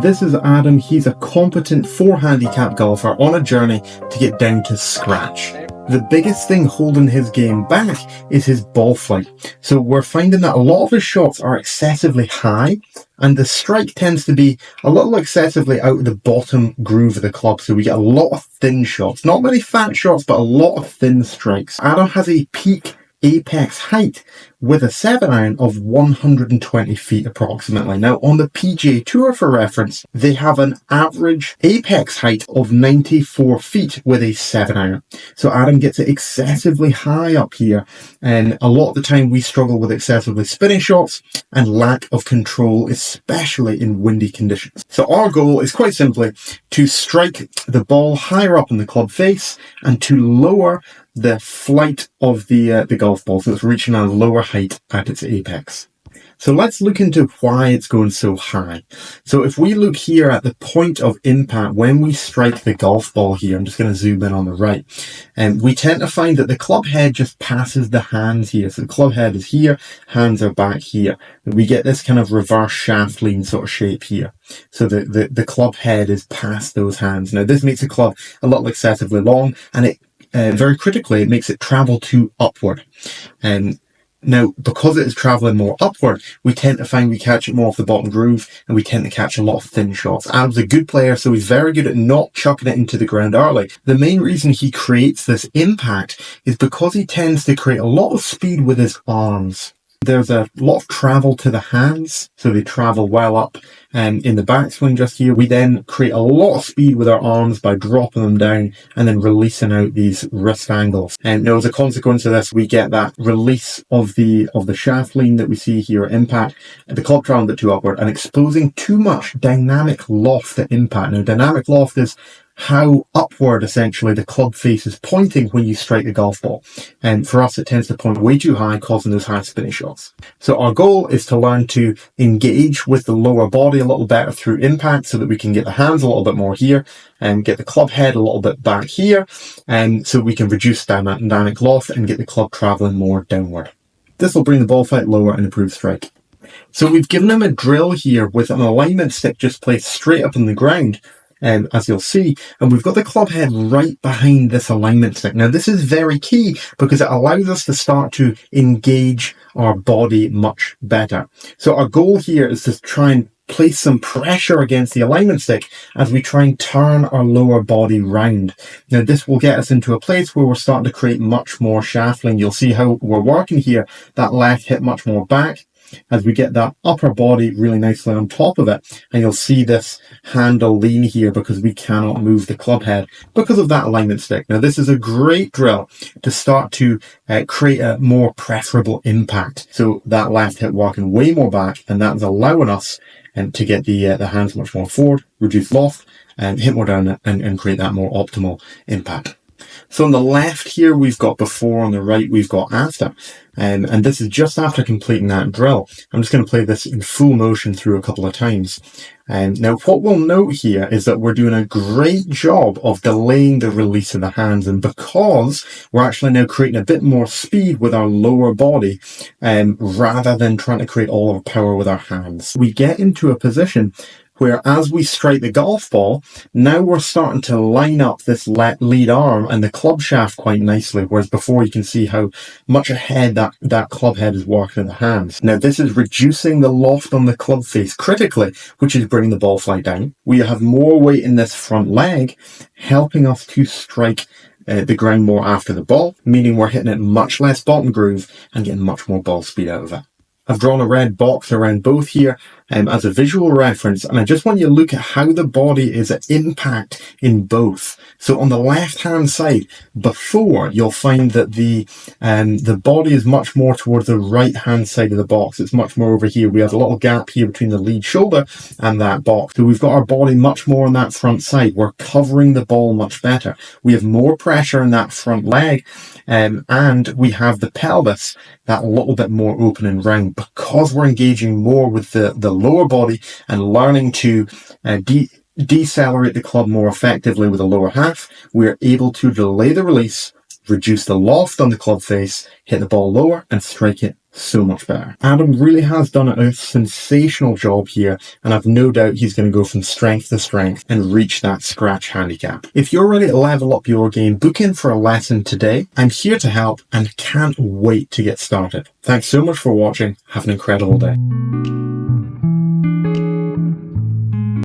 This is Adam. He's a competent 4-handicap golfer on a journey to get down to scratch. The biggest thing holding his game back is his ball flight. So we're finding that a lot of his shots are excessively high, and the strike tends to be a little excessively out of the bottom groove of the club. So we get a lot of thin shots. Not many fat shots, but a lot of thin strikes. Adam has a peak apex height with a 7-iron of 120 feet approximately. Now on the PGA Tour, for reference, they have an average apex height of 94 feet with a 7-iron. So Adam gets it excessively high up here, and a lot of the time we struggle with excessively spinning shots and lack of control, especially in windy conditions. So our goal is quite simply to strike the ball higher up in the club face and to lower the flight of the golf ball, so it's reaching a lower height at its apex. So let's look into why it's going so high. So if we look here at the point of impact when we strike the golf ball here, I'm just going to zoom in on the right, and we tend to find that the club head just passes the hands here. So the club head is here, hands are back here. We get this kind of reverse shaft lean sort of shape here. So the club head is past those hands. Now this makes the club a little excessively long, and it very critically, it makes it travel too upward. Now, because it is travelling more upward, we tend to find we catch it more off the bottom groove, and we tend to catch a lot of thin shots. Adam's a good player, so he's very good at not chucking it into the ground early. The main reason he creates this impact is because he tends to create a lot of speed with his arms. There's a lot of travel to the hands, so they travel well up in the backswing just here. We then create a lot of speed with our arms by dropping them down and then releasing out these wrist angles. And now as a consequence of this, we get that release of the shaft lean that we see here at impact, the club traveling a bit too upward and exposing too much dynamic loft at impact. Now dynamic loft is how upward essentially the club face is pointing when you strike the golf ball, and for us it tends to point way too high, causing those high spinning shots. So our goal is to learn to engage with the lower body a little better through impact, so that we can get the hands a little bit more here and get the club head a little bit back here, and so we can reduce dynamic loft and get the club traveling more downward. This will bring the ball flight lower and improve strike. So we've given him a drill here with an alignment stick just placed straight up in the ground, as you'll see, and we've got the club head right behind this alignment stick. Now this is very key because it allows us to start to engage our body much better. So our goal here is to try and place some pressure against the alignment stick as we try and turn our lower body round. Now this will get us into a place where we're starting to create much more shaft lean. You'll see how we're working here, that left hip much more back, as we get that upper body really nicely on top of it, and you'll see this handle lean here because we cannot move the club head because of that alignment stick. Now this is a great drill to start to create a more preferable impact. So that left hip working way more back, and that is allowing us to get the hands much more forward, reduce loft, and hit more down and create that more optimal impact. So on the left here, we've got before, on the right, we've got after. And this is just after completing that drill. I'm just going to play this in full motion through a couple of times. Now, what we'll note here is that we're doing a great job of delaying the release of the hands. And because we're actually now creating a bit more speed with our lower body, rather than trying to create all of our power with our hands, we get into a position where as we strike the golf ball, now we're starting to line up this lead arm and the club shaft quite nicely, whereas before you can see how much ahead that club head is working in the hands. Now this is reducing the loft on the club face critically, which is bringing the ball flight down. We have more weight in this front leg, helping us to strike the ground more after the ball, meaning we're hitting it much less bottom groove and getting much more ball speed out of it. I've drawn a red box around both here as a visual reference, and I just want you to look at how the body is at impact in both. So on the left hand side, before, you'll find that the body is much more towards the right hand side of the box. It's much more over here. We have a little gap here between the lead shoulder and that box. So we've got our body much more on that front side. We're covering the ball much better. We have more pressure in that front leg, and we have the pelvis that little bit more open and round because we're engaging more with the lower body and learning to decelerate the club more effectively with the lower half. We're able to delay the release reduce the loft on the club face, hit the ball lower, and strike it so much better. Adam really has done a sensational job here, and I've no doubt he's going to go from strength to strength and reach that scratch handicap. If you're ready to level up your game, book in for a lesson today. I'm here to help and can't wait to get started. Thanks so much for watching. Have an incredible day.